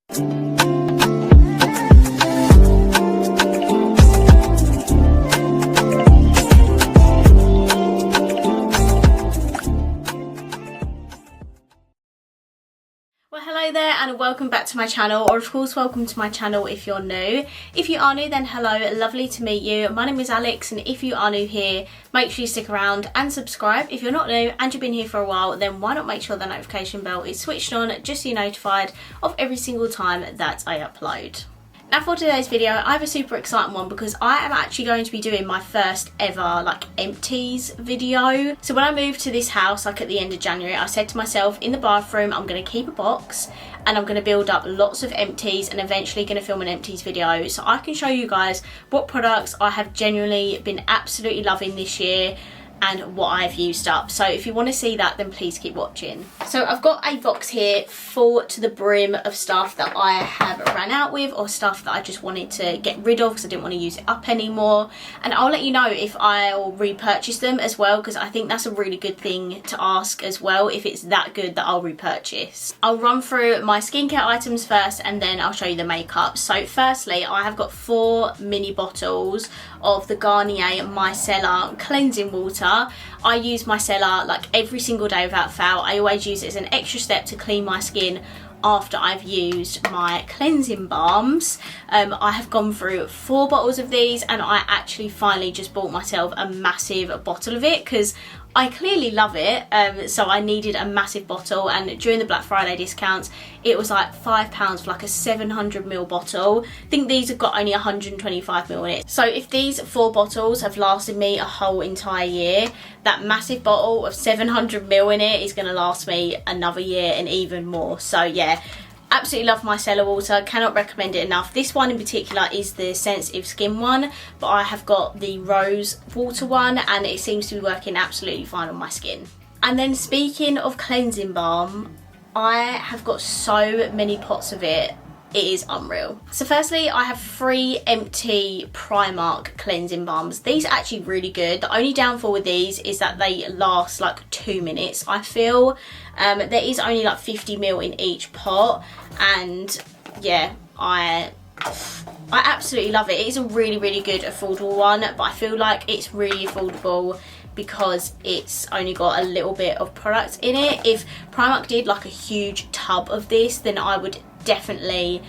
Well, hello there and welcome back to my channel, or of course welcome to my channel if you're new. If you are new, then hello, lovely to meet you. My name is Alex, and if you are new here, make sure you stick around and subscribe. If you're not new and you've been here for a while, then why not make sure the notification bell is switched on just so you're notified of every single time that I upload. Now for today's video, I have a super exciting one because I am actually going to be doing my first ever empties video. So when I moved to this house at the end of January, I said to myself in the bathroom, I'm going to keep a box and I'm going to build up lots of empties and eventually going to film an empties video so I can show you guys what products I have genuinely been absolutely loving this year and what I've used up. So if you want to see that, then please keep watching. So I've got a box here full to the brim of stuff that I have ran out with, or stuff that I just wanted to get rid of because I didn't want to use it up anymore. And I'll let you know if I'll repurchase them as well, because I think that's a really good thing to ask as well, if it's that good that I'll repurchase. I'll run through my skincare items first and then I'll show you the makeup. So firstly, I have got 4 mini bottles of the Garnier Micellar cleansing water. I use micellar every single day without fail. I always use it as an extra step to clean my skin after I've used my cleansing balms. I have gone through 4 bottles of these and I actually finally just bought myself a massive bottle of it because I clearly love it, so I needed a massive bottle, and during the Black Friday discounts it was like £5 for a 700ml bottle. I think these have got only 125ml in it. So if these 4 bottles have lasted me a whole entire year, that massive bottle of 700ml in it is going to last me another year and even more. So yeah, absolutely love micellar water, cannot recommend it enough. This one in particular is the sensitive skin one, but I have got the rose water one and it seems to be working absolutely fine on my skin. And then speaking of cleansing balm, I have got so many pots of it. It is unreal. So firstly, I have 3 empty Primark cleansing balms. These are actually really good. The only downfall with these is that they last 2 minutes, I feel. There is only 50ml in each pot, and yeah, I absolutely love it. It is a really, really good affordable one, but I feel like it's really affordable because it's only got a little bit of product in it. If Primark did a huge tub of this, then I would definitely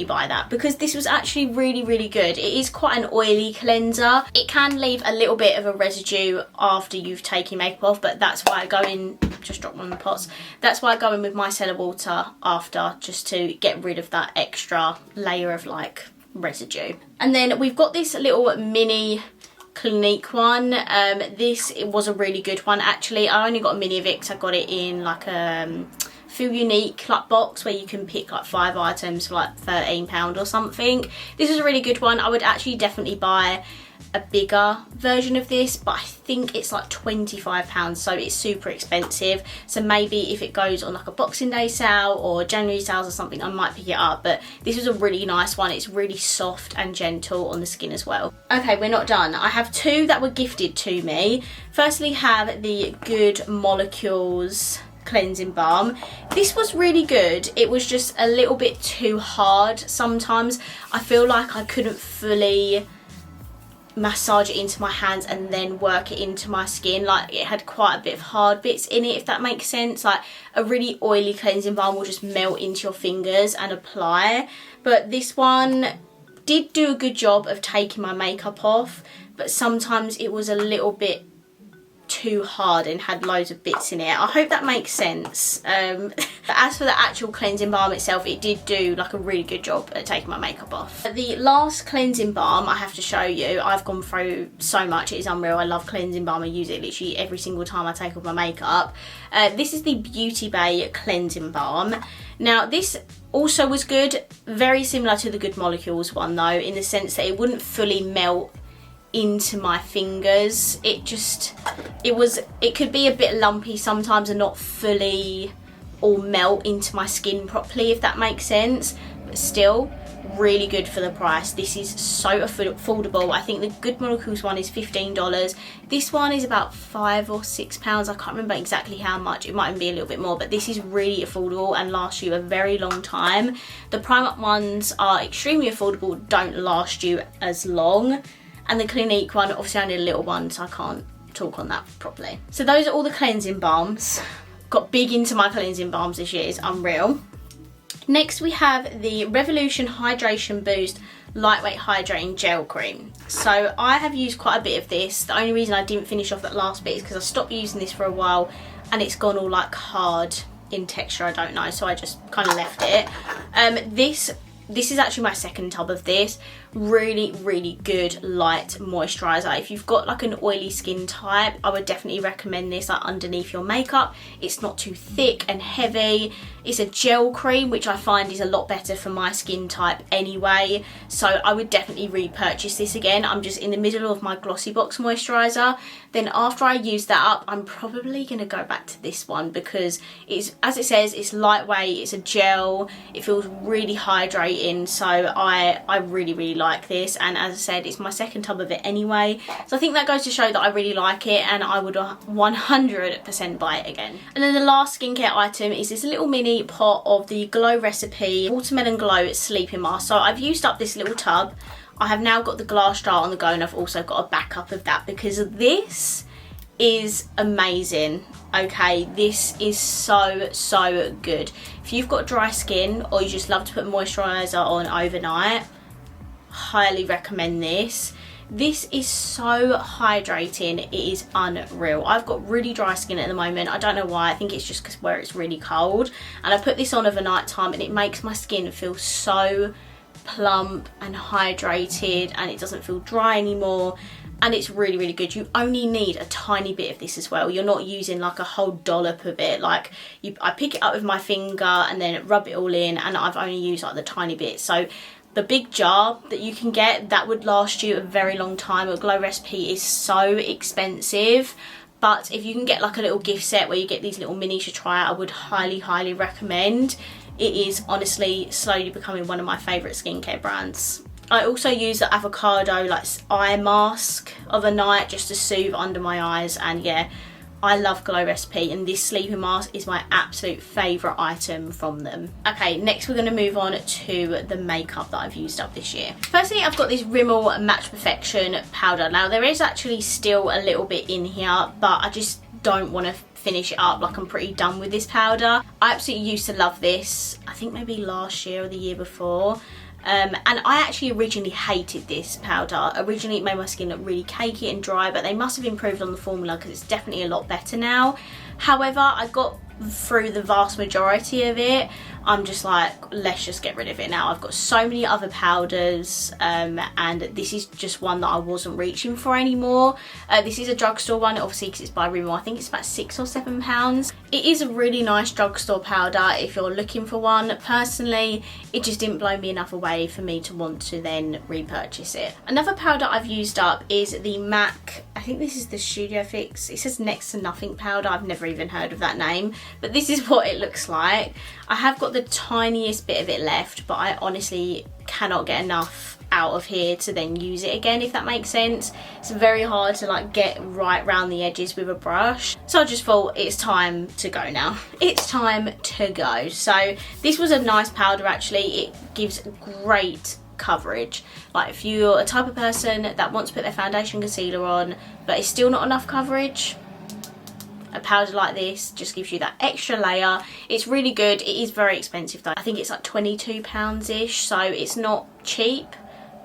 buy that, because this was actually really, really good. It is quite an oily cleanser. It can leave a little bit of a residue after you've taken makeup off, but that's why I go in, just drop one of the pots, that's why I go in with micellar water after, just to get rid of that extra layer of residue. And then we've got this little mini Clinique one. This was a really good one actually. I only got a mini of it because I got it in Feel Unique box where you can pick 5 items for £13 or something. This is a really good one. I would actually definitely buy a bigger version of this, but I think it's £25, so it's super expensive. So maybe if it goes on a Boxing Day sale or January sales or something, I might pick it up. But this was a really nice one. It's really soft and gentle on the skin as well. Okay, we're not done. I have 2 that were gifted to me. Firstly, have the Good Molecules cleansing balm. This was really good. It was just a little bit too hard sometimes. I feel like I couldn't fully massage it into my hands and then work it into my skin. It had quite a bit of hard bits in it, if that makes sense. A really oily cleansing balm will just melt into your fingers and apply, but this one did do a good job of taking my makeup off, but sometimes it was a little bit too hard and had loads of bits in it. I hope that makes sense. As for the actual cleansing balm itself, it did do a really good job at taking my makeup off. The last cleansing balm I have to show you, I've gone through so much, it is unreal. I love cleansing balm. I use it literally every single time I take off my makeup. This is the Beauty Bay cleansing balm. Now this also was good, very similar to the Good Molecules one though, in the sense that it wouldn't fully melt into my fingers. It could be a bit lumpy sometimes and not fully all melt into my skin properly, if that makes sense, but still really good for the price. This is so affordable. I think the Good Molecules one is $15. This one is about £5 or £6. I can't remember exactly how much. It might even be a little bit more, but this is really affordable and lasts you a very long time. The Primark ones are extremely affordable, don't last you as long. And the Clinique one, obviously only a little one, so I can't talk on that properly. So those are all the cleansing balms. Got big into my cleansing balms this year, it's unreal. Next we have the Revolution Hydration Boost Lightweight Hydrating Gel Cream. So I have used quite a bit of this. The only reason I didn't finish off that last bit is because I stopped using this for a while and it's gone all like hard in texture, I don't know, so I just kind of left it. This is actually my second tub of this. Really good light moisturiser. If you've got like an oily skin type, I would definitely recommend this like underneath your makeup. It's not too thick and heavy. It's a gel cream, which I find is a lot better for my skin type anyway. So I would definitely repurchase this again. I'm just in the middle of my Glossy Box moisturiser. Then after I use that up, I'm probably going to go back to this one because it's, as it says, it's lightweight, it's a gel, it feels really hydrating. So I really like this, and as I said, it's my second tub of it anyway, so I think that goes to show that I really like it and I would 100% buy it again. And then the last skincare item is this little mini pot of the Glow Recipe Watermelon Glow Sleeping Mask. So I've used up this little tub. I have now got the glass jar on the go and I've also got a backup of that because this is amazing. Okay, this is so good. If you've got dry skin or you just love to put moisturiser on overnight, highly recommend this. This is so hydrating, it is unreal. I've got really dry skin at the moment. I don't know why, I think it's just because where it's really cold, and I put this on overnight time and it makes my skin feel so plump and hydrated and it doesn't feel dry anymore. And it's really good. You only need a tiny bit of this as well. You're not using like a whole dollop of it. Like I pick it up with my finger and then rub it all in, and I've only used like the tiny bit. So the big jar that you can get, that would last you a very long time. A Glow Recipe is so expensive, but if you can get like a little gift set where you get these little minis to try out, I would highly recommend. It is honestly slowly becoming one of my favourite skincare brands. I also use the avocado like eye mask of a night just to soothe under my eyes, and yeah, I love Glow Recipe, and this sleeping mask is my absolute favourite item from them. Okay, next we're going to move on to the makeup that I've used up this year. Firstly, I've got this Rimmel Match Perfection powder. Now there is actually still a little bit in here, but I just don't want to finish it up. Like, I'm pretty done with this powder. I absolutely used to love this, I think maybe last year or the year before. And I actually originally hated this powder. Originally it made my skin look really cakey and dry, but they must have improved on the formula because it's definitely a lot better now. However, I got through the vast majority of it. I'm just like, let's just get rid of it now. I've got so many other powders, and this is just one that I wasn't reaching for anymore. This is a drugstore one, obviously, because it's by Rimmel. I think it's about £6 or £7. It is a really nice drugstore powder if you're looking for one. Personally, it just didn't blow me enough away for me to want to then repurchase it. Another powder I've used up is the MAC, I think this is the Studio Fix. It says Next to Nothing powder. I've never even heard of that name, but this is what it looks like. I have got the tiniest bit of it left, but I honestly cannot get enough out of here to then use it again, if that makes sense. It's very hard to like get right round the edges with a brush, so I just thought it's time to go now. It's time to go. So this was a nice powder actually. It gives great coverage. Like, if you're a type of person that wants to put their foundation concealer on but it's still not enough coverage, a powder like this just gives you that extra layer. It's really good. It is very expensive though. I think it's like £22-ish, so it's not cheap,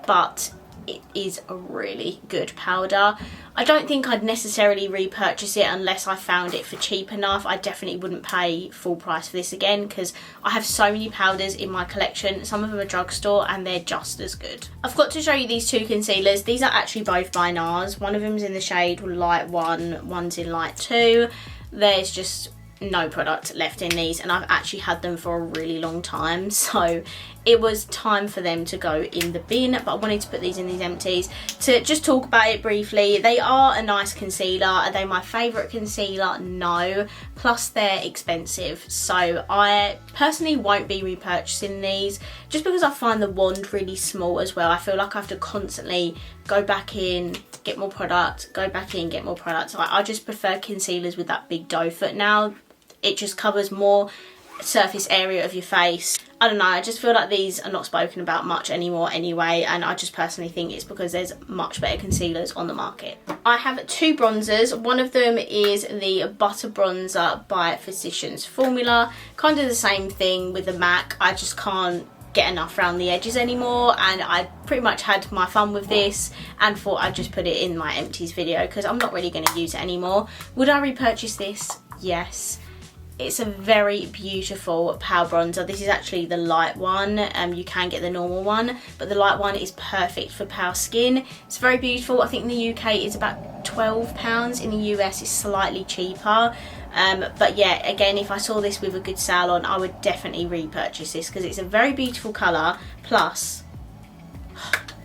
but it is a really good powder. I don't think I'd necessarily repurchase it unless I found it for cheap enough. I definitely wouldn't pay full price for this again because I have so many powders in my collection. Some of them are drugstore and they're just as good. I've got to show you these two concealers. These are actually both by NARS. One of them's in the shade Light 1, one's in Light 2. There's just no product left in these, and I've actually had them for a really long time, so it was time for them to go in the bin. But I wanted to put these in these empties to just talk about it briefly. They are a nice concealer. Are they my favourite concealer? No. Plus they're expensive, so I personally won't be repurchasing these just because I find the wand really small as well. I feel like I have to constantly go back in, get more product, go back in, get more product. So I just prefer concealers with that big doe foot now. It just covers more surface area of your face. I don't know, I just feel like these are not spoken about much anymore anyway, and I just personally think it's because there's much better concealers on the market. I have two bronzers. One of them is the Butter Bronzer by Physicians Formula. Kind of the same thing with the MAC. I just can't get enough around the edges anymore, and I pretty much had my fun with this and thought I'd just put it in my empties video because I'm not really going to use it anymore. Would I repurchase this? Yes. It's a very beautiful power bronzer. This is actually the light one. You can get the normal one, but the light one is perfect for pale skin. It's very beautiful. I think in the UK it's about £12. In the US it's slightly cheaper. But yeah, again, if I saw this with a good sale on, I would definitely repurchase this because it's a very beautiful colour. Plus,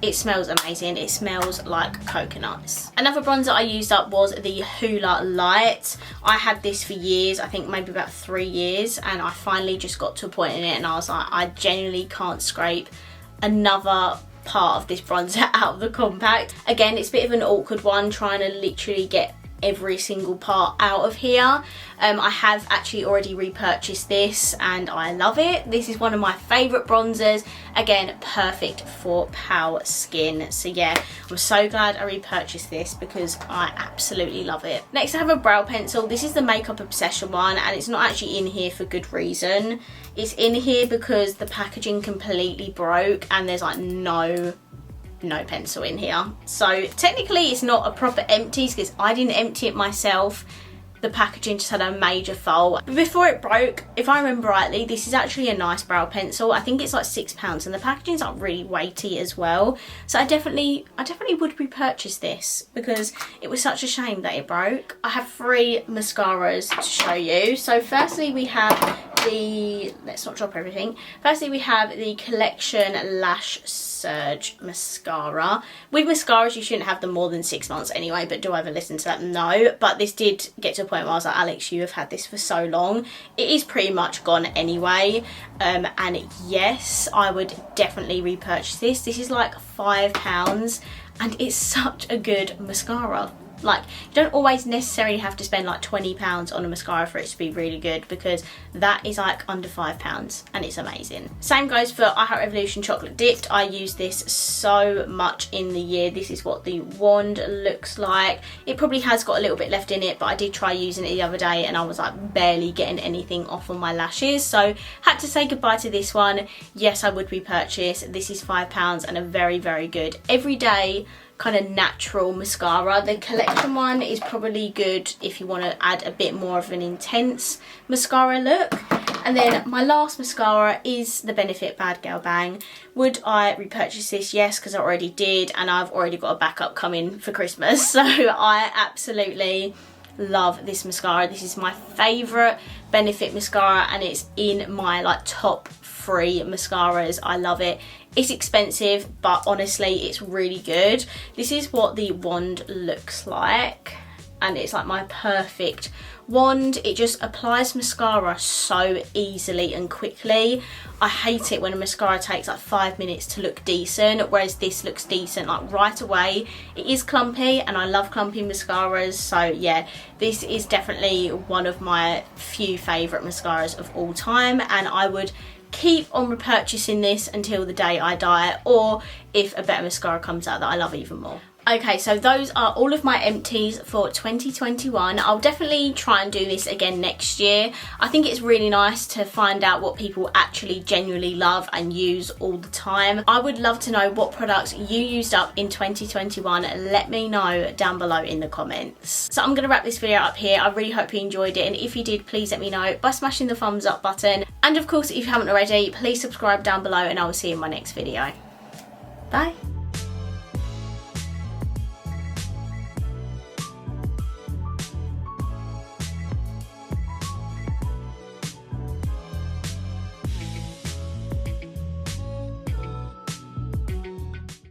it smells amazing. It smells like coconuts. Another bronzer I used up was the Hoola Light. I had this for years, I think maybe about 3 years, and I finally just got to a point in it and I was like, I genuinely can't scrape another part of this bronzer out of the compact. Again, it's a bit of an awkward one trying to literally get every single part out of here. I have actually already repurchased this and I love it. This is one of my favourite bronzers. Again, perfect for pale skin. So yeah, I'm so glad I repurchased this because I absolutely love it. Next I have a brow pencil. This is the Makeup Obsession one, and it's not actually in here for good reason. It's in here because the packaging completely broke and there's like no pencil in here. So technically it's not a proper empties because I didn't empty it myself. The packaging just had a major fault. But before it broke, if I remember rightly, this is actually a nice brow pencil. I think it's like £6 and the packaging's not really weighty as well. So I definitely would repurchase this because it was such a shame that it broke. I have 3 mascaras to show you. So firstly we have the, let's not drop everything. Firstly we have the Collection Lash Surge mascara. With mascaras you shouldn't have them more than 6 months anyway, but do I ever listen to that? No. But this did get to a point where I was like, Alex, you have had this for so long, it is pretty much gone anyway. And yes, I would definitely repurchase this. This is like £5 and it's such a good mascara. Like, you don't always necessarily have to spend like £20 on a mascara for it to be really good, because that is like under £5 and it's amazing. Same goes for I Heart Revolution Chocolate Dipped. I use this so much in the year. This is what the wand looks like. It probably has got a little bit left in it, but I did try using it the other day and I was like barely getting anything off on my lashes, so had to say goodbye to this one. Yes, I would repurchase. This is £5 and a very, very good everyday kind of natural mascara. The Collection one is probably good if you want to add a bit more of an intense mascara look. And then my last mascara is the Benefit Bad Girl Bang. Would I repurchase this? Yes, because I already did, and I've already got a backup coming for Christmas. So I absolutely love this mascara. This is my favourite Benefit mascara and it's in my like top 3 mascaras. I love it. It's expensive, but honestly it's really good. This is what the wand looks like and it's like my perfect wand. It just applies mascara so easily and quickly. I hate it when a mascara takes like 5 minutes to look decent, whereas this looks decent like right away. It is clumpy and I love clumpy mascaras, so yeah, this is definitely one of my few favourite mascaras of all time, and I would keep on repurchasing this until the day I die, or if a better mascara comes out that I love even more. Okay, so those are all of my empties for 2021. I'll definitely try and do this again next year. I think it's really nice to find out what people actually genuinely love and use all the time. I would love to know what products you used up in 2021. Let me know down below in the comments. So I'm going to wrap this video up here. I really hope you enjoyed it, and if you did, please let me know by smashing the thumbs up button. And of course, if you haven't already, please subscribe down below and I will see you in my next video. Bye.